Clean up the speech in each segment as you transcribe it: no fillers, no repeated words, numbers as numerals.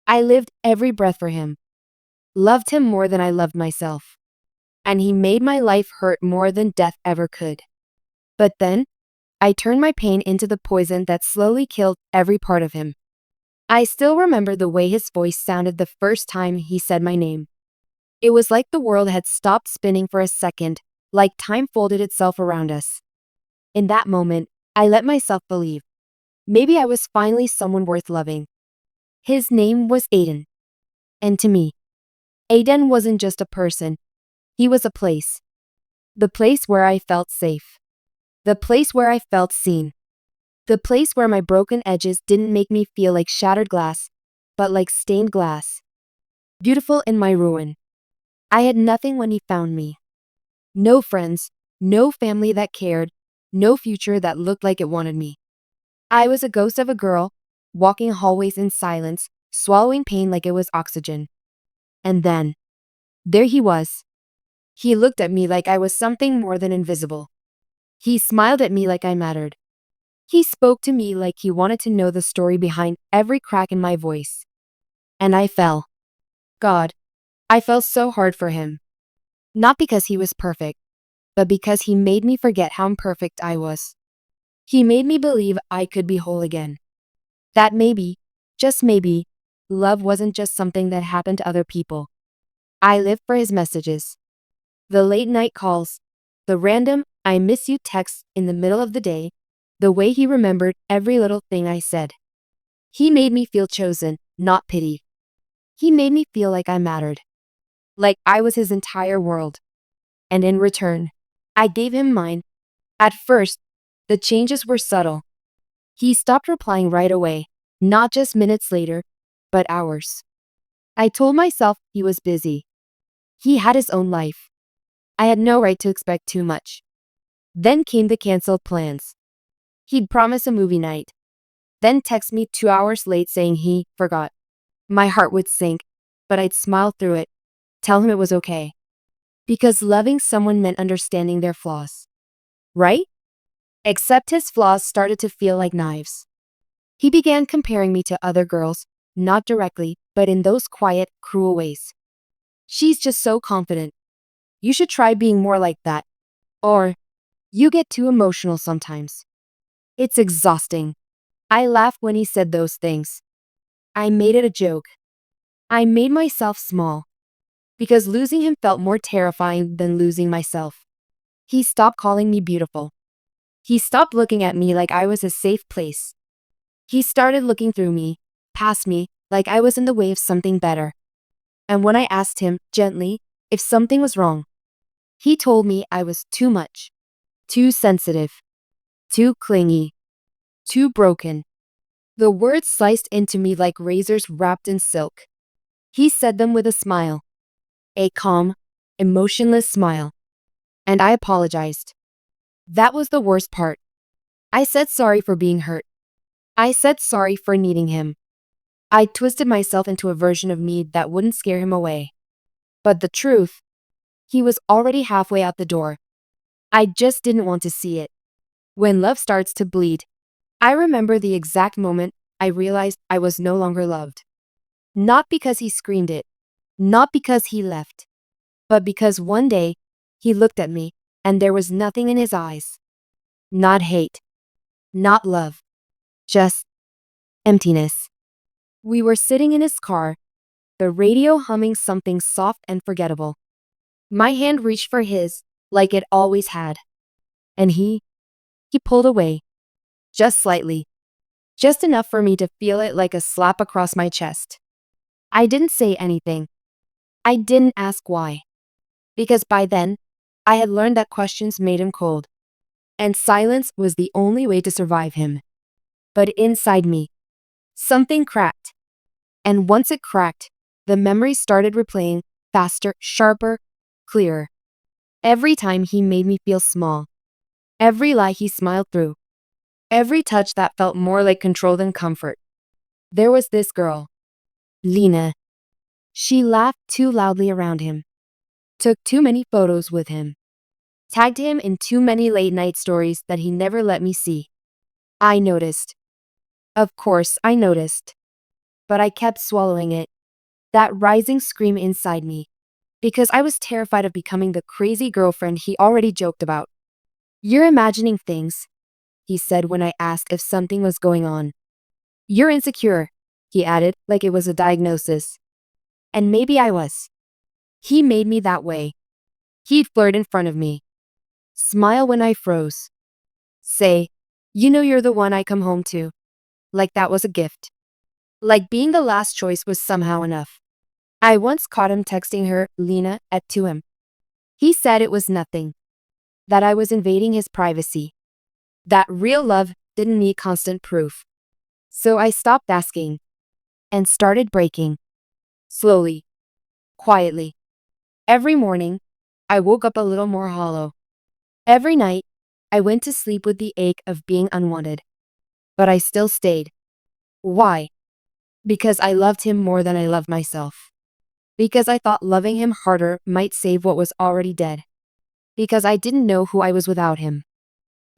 I lived every breath for him, loved him more than I loved myself. And he made my life hurt more than death ever could. But then, I turned my pain into the poison that slowly killed every part of him. I still remember the way his voice sounded the first time he said my name. It was like the world had stopped spinning for a second, like time folded itself around us. In that moment, I let myself believe. Maybe I was finally someone worth loving. His name was Aiden. And to me, Aiden wasn't just a person. He was a place. The place where I felt safe. The place where I felt seen. The place where my broken edges didn't make me feel like shattered glass, but like stained glass. Beautiful in my ruin. I had nothing when he found me. No friends, no family that cared, no future that looked like it wanted me. I was a ghost of a girl, walking hallways in silence, swallowing pain like it was oxygen. And then, there he was. He looked at me like I was something more than invisible. He smiled at me like I mattered. He spoke to me like he wanted to know the story behind every crack in my voice. And I fell. God, I fell so hard for him. Not because he was perfect, but because he made me forget how imperfect I was. He made me believe I could be whole again. That maybe, just maybe, love wasn't just something that happened to other people. I lived for his messages. The late night calls, the random "I miss you" texts in the middle of the day, the way he remembered every little thing I said. He made me feel chosen, not pitied. He made me feel like I mattered. Like I was his entire world. And in return, I gave him mine. At first, the changes were subtle. He stopped replying right away, not just minutes later, but hours. I told myself he was busy. He had his own life. I had no right to expect too much. Then came the canceled plans. He'd promise a movie night, then text me 2 hours late saying he forgot. My heart would sink, but I'd smile through it, tell him it was okay. Because loving someone meant understanding their flaws. Right? Except his flaws started to feel like knives. He began comparing me to other girls, not directly, but in those quiet, cruel ways. She's just so confident. You should try being more like that. Or, you get too emotional sometimes. It's exhausting. I laughed when he said those things. I made it a joke. I made myself small. Because losing him felt more terrifying than losing myself. He stopped calling me beautiful. He stopped looking at me like I was a safe place. He started looking through me, past me, like I was in the way of something better. And when I asked him, gently, if something was wrong, he told me I was too much, too sensitive, too clingy, too broken. The words sliced into me like razors wrapped in silk. He said them with a smile. A calm, emotionless smile. And I apologized. That was the worst part. I said sorry for being hurt. I said sorry for needing him. I twisted myself into a version of me that wouldn't scare him away. But the truth, he was already halfway out the door. I just didn't want to see it. When love starts to bleed, I remember the exact moment I realized I was no longer loved. Not because he screamed it, not because he left, but because one day he looked at me and there was nothing in his eyes. Not hate, not love, just emptiness. We were sitting in his car, the radio humming something soft and forgettable. My hand reached for his, like it always had. And he pulled away, just slightly, just enough for me to feel it like a slap across my chest. I didn't say anything. I didn't ask why. Because by then, I had learned that questions made him cold. And silence was the only way to survive him. But inside me, something cracked. And once it cracked, the memories started replaying, faster, sharper, clearer. Every time he made me feel small. Every lie he smiled through. Every touch that felt more like control than comfort. There was this girl, Lena. She laughed too loudly around him. Took too many photos with him. Tagged him in too many late night stories that he never let me see. I noticed. Of course, I noticed. but I kept swallowing it. That rising scream inside me. Because I was terrified of becoming the crazy girlfriend he already joked about. "You're imagining things," he said when I asked if something was going on. "You're insecure," he added, like it was a diagnosis. And maybe I was. He made me that way. He'd flirt in front of me. Smile when I froze. Say, "You know you're the one I come home to." Like that was a gift. Like being the last choice was somehow enough. I once caught him texting her, Lena, at 2 a.m. He said it was nothing. That I was invading his privacy. That real love didn't need constant proof. So I stopped asking. And started breaking. Slowly. Quietly. Every morning, I woke up a little more hollow. Every night, I went to sleep with the ache of being unwanted. But I still stayed. Why? Because I loved him more than I loved myself. Because I thought loving him harder might save what was already dead. Because I didn't know who I was without him.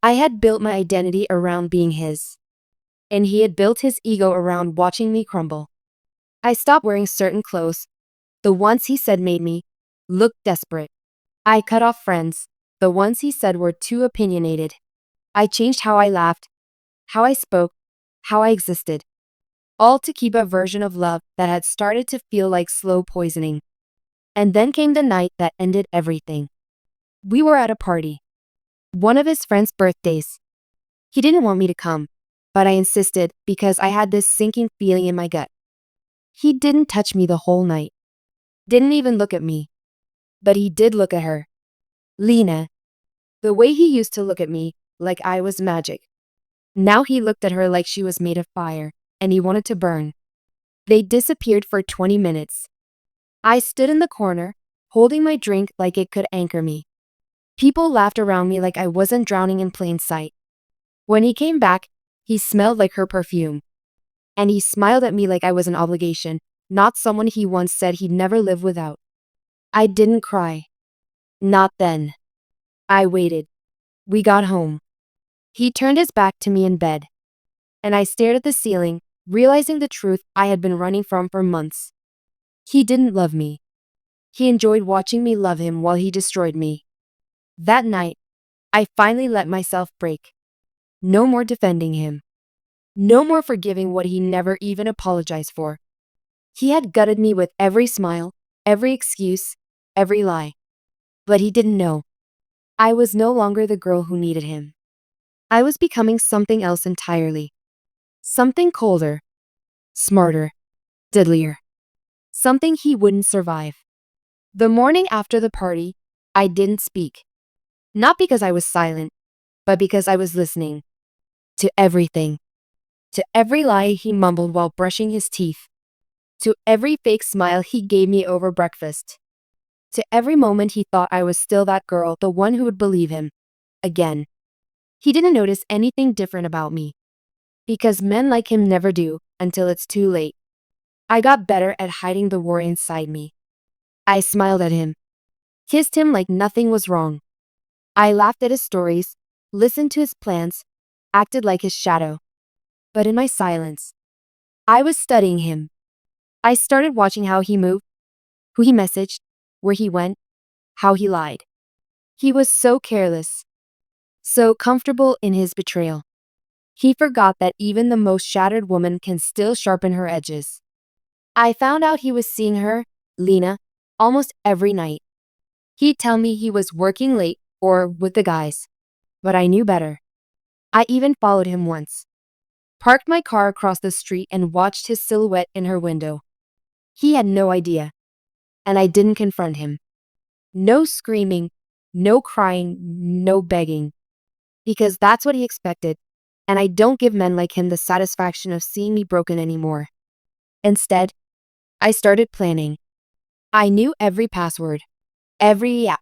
I had built my identity around being his. And he had built his ego around watching me crumble. I stopped wearing certain clothes, the ones he said made me look desperate. I cut off friends, the ones he said were too opinionated. I changed how I laughed, how I spoke, how I existed. All to keep a version of love that had started to feel like slow poisoning. And then came the night that ended everything. We were at a party. One of his friend's birthdays. He didn't want me to come, but I insisted because I had this sinking feeling in my gut. He didn't touch me the whole night. Didn't even look at me. But he did look at her. Lena. The way he used to look at me, like I was magic. Now he looked at her like she was made of fire, and he wanted to burn. They disappeared for 20 minutes. I stood in the corner, holding my drink like it could anchor me. People laughed around me like I wasn't drowning in plain sight. When he came back, he smelled like her perfume. And he smiled at me like I was an obligation, not someone he once said he'd never live without. I didn't cry. Not then. I waited. We got home. He turned his back to me in bed. And I stared at the ceiling, realizing the truth I had been running from for months. He didn't love me. He enjoyed watching me love him while he destroyed me. That night, I finally let myself break. No more defending him. No more forgiving what he never even apologized for. He had gutted me with every smile, every excuse, every lie. But he didn't know. I was no longer the girl who needed him. I was becoming something else entirely. Something colder, smarter, deadlier. Something he wouldn't survive. The morning after the party, I didn't speak. Not because I was silent, but because I was listening. To everything. To every lie he mumbled while brushing his teeth. To every fake smile he gave me over breakfast. To every moment he thought I was still that girl, the one who would believe him. Again. He didn't notice anything different about me. Because men like him never do, until it's too late. I got better at hiding the war inside me. I smiled at him. Kissed him like nothing was wrong. I laughed at his stories, listened to his plans, acted like his shadow. But in my silence, I was studying him. I started watching how he moved, who he messaged, where he went, how he lied. He was so careless, so comfortable in his betrayal. He forgot that even the most shattered woman can still sharpen her edges. I found out he was seeing her, Lena, almost every night. He'd tell me he was working late or with the guys. But I knew better. I even followed him once. Parked my car across the street and watched his silhouette in her window. He had no idea. And I didn't confront him. No screaming, no crying, no begging. Because that's what he expected. And I don't give men like him the satisfaction of seeing me broken anymore. Instead, I started planning. I knew every password, every app.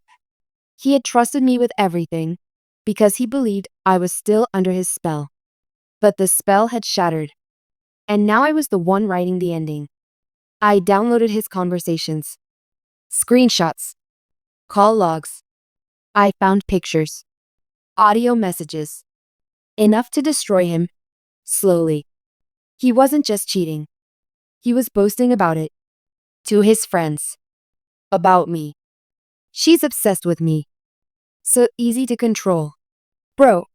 He had trusted me with everything because he believed I was still under his spell. But the spell had shattered. And now I was the one writing the ending. I downloaded his conversations, screenshots, call logs. I found pictures, audio messages. Enough to destroy him, slowly. He wasn't just cheating. He was boasting about it. To his friends. About me. She's obsessed with me. So easy to control. Bro,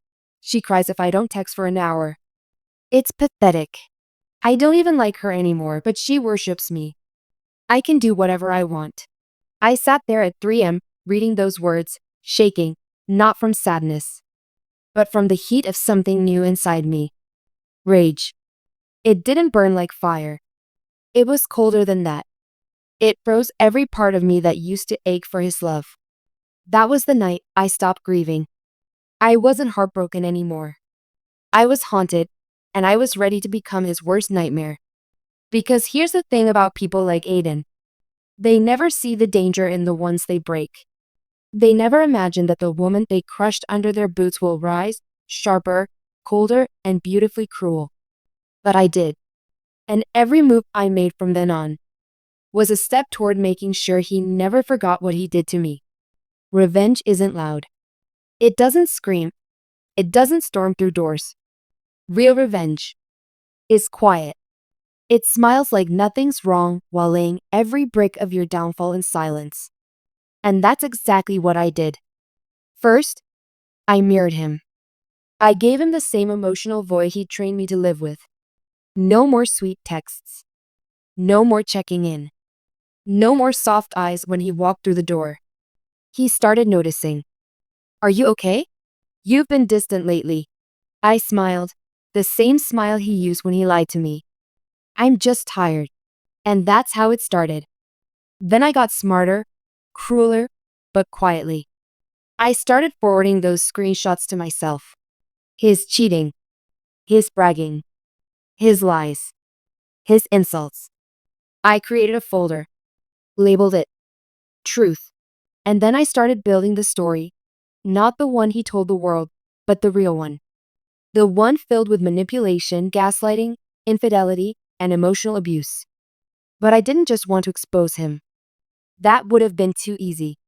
she cries if I don't text for an hour. It's pathetic. I don't even like her anymore, but she worships me. I can do whatever I want. I sat there at 3 a.m., reading those words, shaking, not from sadness, but from the heat of something new inside me. Rage. It didn't burn like fire. It was colder than that. It froze every part of me that used to ache for his love. That was the night I stopped grieving. I wasn't heartbroken anymore. I was haunted, and I was ready to become his worst nightmare. Because here's the thing about people like Aiden. They never see the danger in the ones they break. They never imagine that the woman they crushed under their boots will rise, sharper, colder, and beautifully cruel. But I did. And every move I made from then on was a step toward making sure he never forgot what he did to me. Revenge isn't loud. It doesn't scream. It doesn't storm through doors. Real revenge is quiet. It smiles like nothing's wrong while laying every brick of your downfall in silence. And that's exactly what I did. First, I mirrored him. I gave him the same emotional void he trained me to live with. No more sweet texts. No more checking in. No more soft eyes when he walked through the door. He started noticing. Are you okay? You've been distant lately. I smiled, the same smile he used when he lied to me. I'm just tired. And that's how it started. Then I got smarter, crueler, but quietly. I started forwarding those screenshots to myself. His cheating, his bragging, his lies, his insults. I created a folder, labeled it Truth. And then I started building the story, not the one he told the world, but the real one. The one filled with manipulation, gaslighting, infidelity, and emotional abuse. But I didn't just want to expose him. That would have been too easy.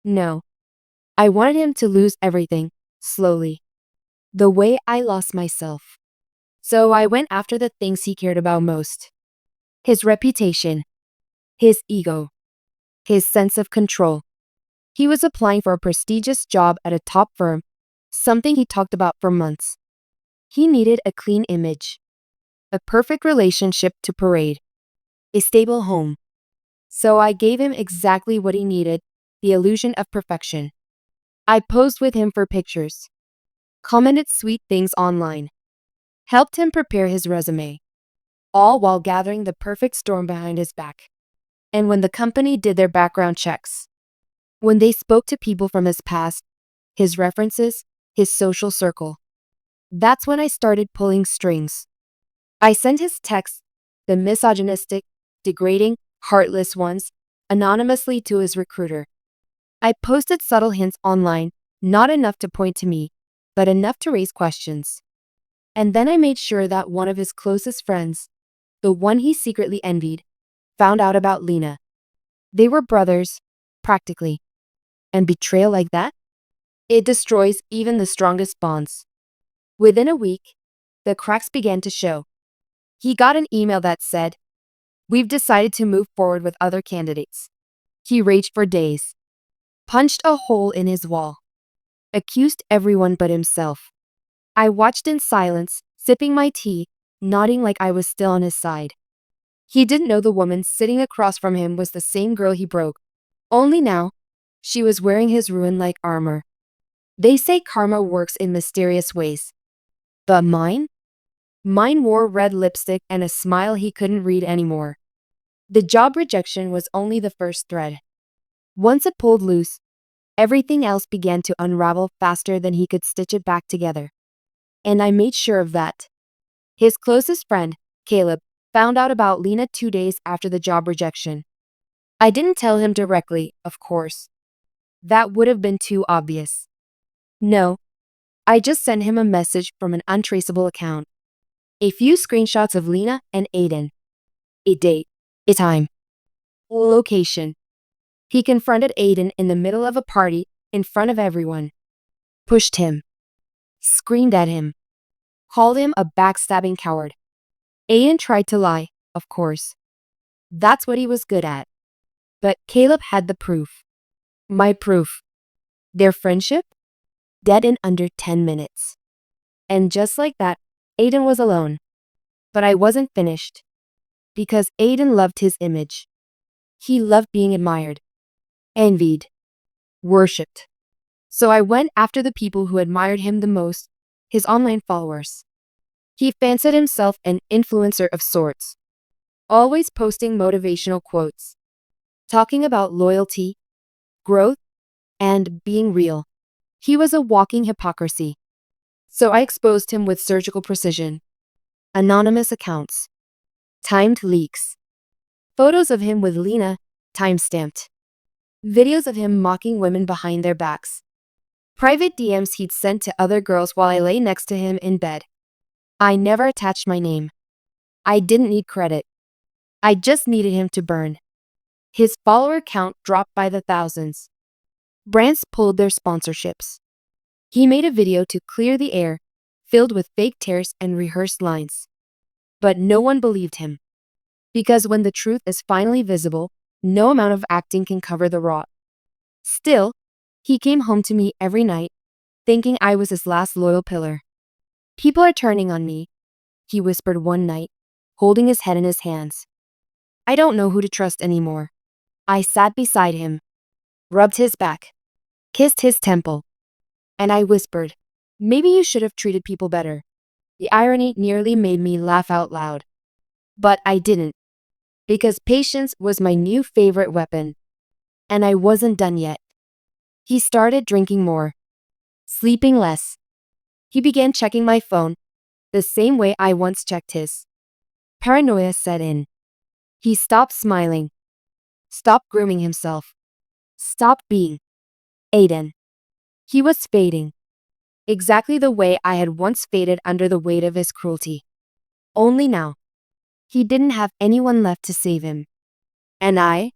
No. I wanted him to lose everything, slowly. The way I lost myself. So I went after the things he cared about most. His reputation. His ego. His sense of control. He was applying for a prestigious job at a top firm, something he talked about for months. He needed a clean image. A perfect relationship to parade. A stable home. So I gave him exactly what he needed, the illusion of perfection. I posed with him for pictures. Commented sweet things online. Helped him prepare his resume. All while gathering the perfect storm behind his back. And when the company did their background checks, when they spoke to people from his past, his references, his social circle, that's when I started pulling strings. I sent his texts, the misogynistic, degrading, heartless ones, anonymously to his recruiter. I posted subtle hints online, not enough to point to me, but enough to raise questions. And then I made sure that one of his closest friends, the one he secretly envied, found out about Lena. They were brothers, practically. And betrayal like that? It destroys even the strongest bonds. Within a week, the cracks began to show. He got an email that said, "We've decided to move forward with other candidates." He raged for days. Punched a hole in his wall. Accused everyone but himself. I watched in silence, sipping my tea, nodding like I was still on his side. He didn't know the woman sitting across from him was the same girl he broke. Only now, she was wearing his ruin like armor. They say karma works in mysterious ways. But mine? Mine wore red lipstick and a smile he couldn't read anymore. The job rejection was only the first thread. Once it pulled loose, everything else began to unravel faster than he could stitch it back together. And I made sure of that. His closest friend, Caleb, found out about Lena 2 days after the job rejection. I didn't tell him directly, of course. That would have been too obvious. No, I just sent him a message from an untraceable account. A few screenshots of Lena and Aiden. A date, a time, a location. He confronted Aiden in the middle of a party, in front of everyone. Pushed him. Screamed at him. Called him a backstabbing coward. Aiden tried to lie, of course. That's what he was good at. But Caleb had the proof. My proof. Their friendship? Dead in under 10 minutes. And just like that, Aiden was alone. But I wasn't finished. Because Aiden loved his image. He loved being admired, envied, worshipped. So I went after the people who admired him the most, his online followers. He fancied himself an influencer of sorts, always posting motivational quotes, talking about loyalty, growth, and being real. He was a walking hypocrisy. So I exposed him with surgical precision. Anonymous accounts, timed leaks, photos of him with Lena, time-stamped, videos of him mocking women behind their backs, private DMs he'd sent to other girls while I lay next to him in bed. I never attached my name. I didn't need credit. I just needed him to burn. His follower count dropped by the thousands. Brands pulled their sponsorships. He made a video to clear the air, filled with fake tears and rehearsed lines. But no one believed him. Because when the truth is finally visible, no amount of acting can cover the rot. Still, he came home to me every night, thinking I was his last loyal pillar. People are turning on me, he whispered one night, holding his head in his hands. I don't know who to trust anymore. I sat beside him, rubbed his back, kissed his temple, and I whispered, maybe you should have treated people better. The irony nearly made me laugh out loud. But I didn't, because patience was my new favorite weapon. And I wasn't done yet. He started drinking more, sleeping less. He began checking my phone, the same way I once checked his. Paranoia set in. He stopped smiling, stopped grooming himself, stopped being Aiden. He was fading, exactly the way I had once faded under the weight of his cruelty. Only now, he didn't have anyone left to save him. And I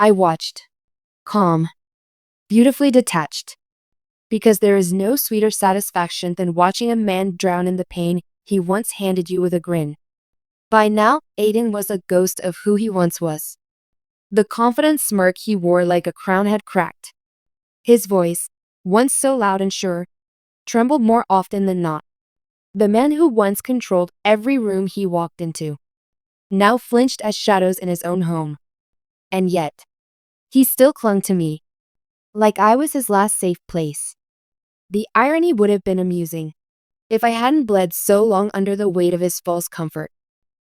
watched, calm, beautifully detached. Because there is no sweeter satisfaction than watching a man drown in the pain he once handed you with a grin. By now, Aiden was a ghost of who he once was. The confident smirk he wore like a crown had cracked. His voice, once so loud and sure, trembled more often than not. The man who once controlled every room he walked into, now flinched as shadows in his own home. And yet, he still clung to me, like I was his last safe place. The irony would have been amusing if I hadn't bled so long under the weight of his false comfort.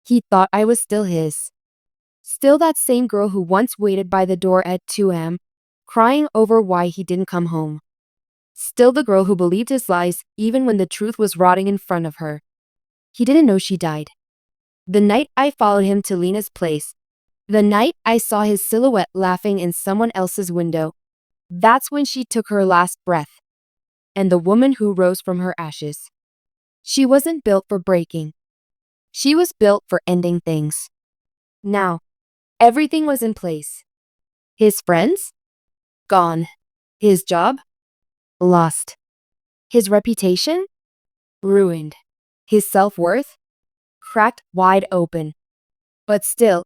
He thought I was still his. Still that same girl who once waited by the door at 2 a.m., crying over why he didn't come home. Still the girl who believed his lies even when the truth was rotting in front of her. He didn't know she died. The night I followed him to Lena's place, the night I saw his silhouette laughing in someone else's window, that's when she took her last breath. And the woman who rose from her ashes. She wasn't built for breaking. She was built for ending things. Now, everything was in place. His friends? Gone. His job? Lost. His reputation? Ruined. His self-worth? Cracked wide open. But still,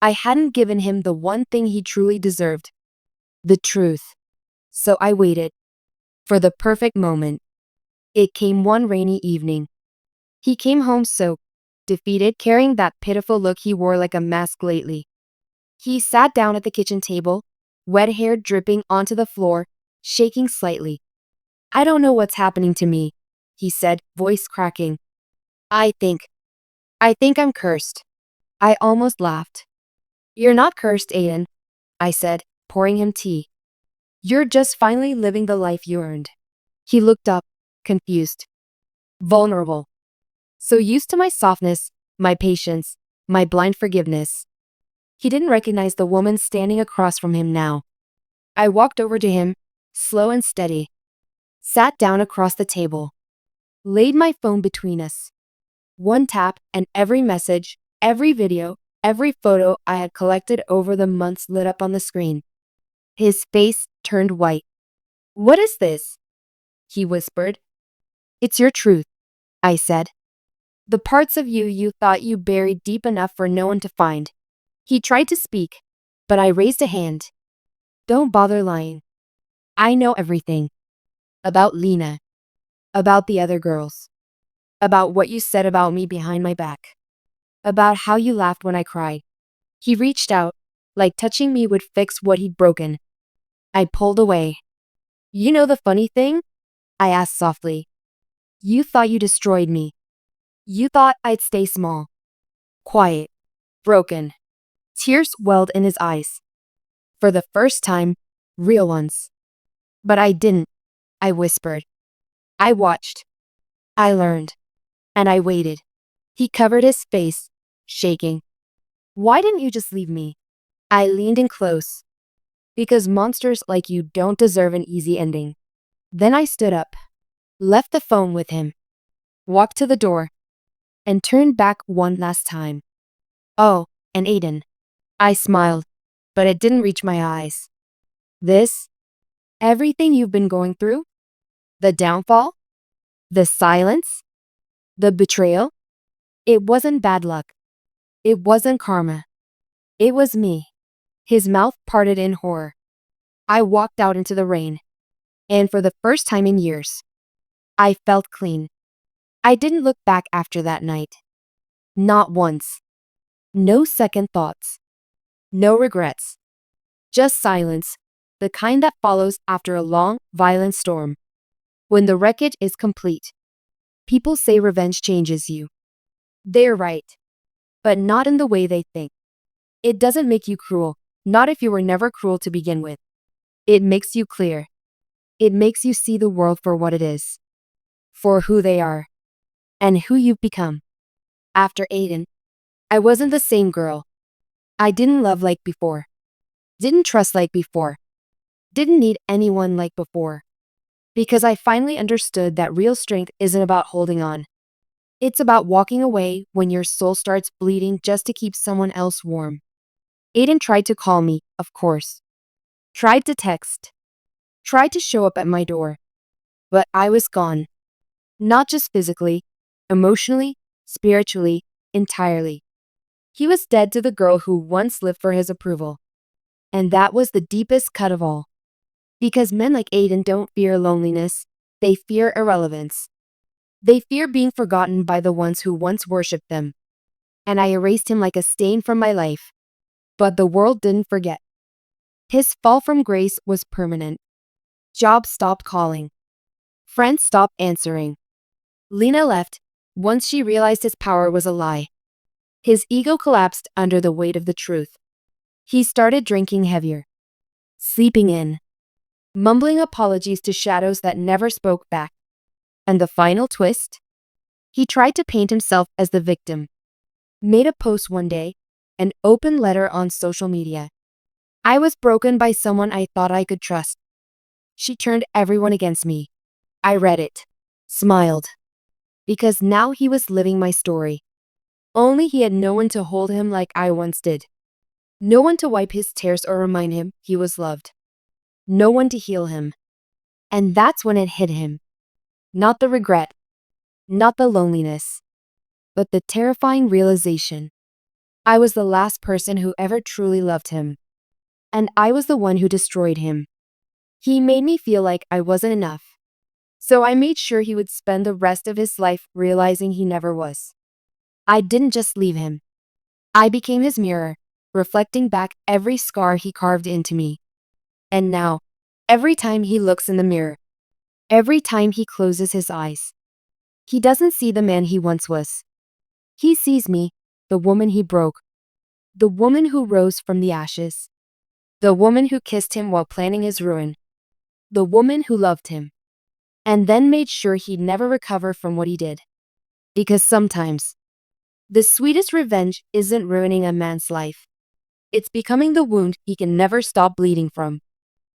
I hadn't given him the one thing he truly deserved. The truth. So I waited. For the perfect moment. It came one rainy evening. He came home soaked, defeated, carrying that pitiful look he wore like a mask lately. He sat down at the kitchen table, wet hair dripping onto the floor, shaking slightly. I don't know what's happening to me, he said, voice cracking. I think I'm cursed. I almost laughed. You're not cursed, Aiden, I said, pouring him tea. You're just finally living the life you earned. He looked up, confused, vulnerable. So used to my softness, my patience, my blind forgiveness. He didn't recognize the woman standing across from him now. I walked over to him, slow and steady, sat down across the table, laid my phone between us. One tap and every message, every video, every photo I had collected over the months lit up on the screen. His face turned white. What is this? He whispered. It's your truth, I said. The parts of you you thought you buried deep enough for no one to find. He tried to speak, but I raised a hand. Don't bother lying. I know everything. About Lena. About the other girls. About what you said about me behind my back. About how you laughed when I cried. He reached out, like touching me would fix what he'd broken. I pulled away. You know the funny thing? I asked softly. You thought you destroyed me. You thought I'd stay small. Quiet. Broken. Tears welled in his eyes. For the first time, real ones. But I didn't. I whispered. I watched. I learned. And I waited. He covered his face, shaking. Why didn't you just leave me? I leaned in close. Because monsters like you don't deserve an easy ending. Then I stood up, left the phone with him, walked to the door, and turned back one last time. Oh, and Aiden. I smiled, but it didn't reach my eyes. This? Everything you've been going through? The downfall? The silence? The betrayal? It wasn't bad luck. It wasn't karma. It was me. His mouth parted in horror. I walked out into the rain. And for the first time in years, I felt clean. I didn't look back after that night. Not once. No second thoughts. No regrets. Just silence, the kind that follows after a long, violent storm. When the wreckage is complete. People say revenge changes you. They're right. But not in the way they think. It doesn't make you cruel, not if you were never cruel to begin with. It makes you clear. It makes you see the world for what it is. For who they are. And who you've become. After Aiden, I wasn't the same girl. I didn't love like before. Didn't trust like before. Didn't need anyone like before. Because I finally understood that real strength isn't about holding on. It's about walking away when your soul starts bleeding just to keep someone else warm. Aiden tried to call me, of course. Tried to text. Tried to show up at my door. But I was gone. Not just physically, emotionally, spiritually, entirely. He was dead to the girl who once lived for his approval. And that was the deepest cut of all. Because men like Aiden don't fear loneliness, they fear irrelevance. They fear being forgotten by the ones who once worshipped them. And I erased him like a stain from my life. But the world didn't forget. His fall from grace was permanent. Jobs stopped calling. Friends stopped answering. Lena left once she realized his power was a lie. His ego collapsed under the weight of the truth. He started drinking heavier. Sleeping in. Mumbling apologies to shadows that never spoke back. And the final twist? He tried to paint himself as the victim. Made a post one day, an open letter on social media. I was broken by someone I thought I could trust. She turned everyone against me. I read it. Smiled. Because now he was living my story. Only he had no one to hold him like I once did. No one to wipe his tears or remind him he was loved. No one to heal him. And that's when it hit him. Not the regret. Not the loneliness. But the terrifying realization. I was the last person who ever truly loved him. And I was the one who destroyed him. He made me feel like I wasn't enough. So I made sure he would spend the rest of his life realizing he never was. I didn't just leave him. I became his mirror, reflecting back every scar he carved into me. And now, every time he looks in the mirror, every time he closes his eyes, he doesn't see the man he once was. He sees me, the woman he broke, the woman who rose from the ashes, the woman who kissed him while planning his ruin, the woman who loved him, and then made sure he'd never recover from what he did. Because sometimes, the sweetest revenge isn't ruining a man's life. It's becoming the wound he can never stop bleeding from.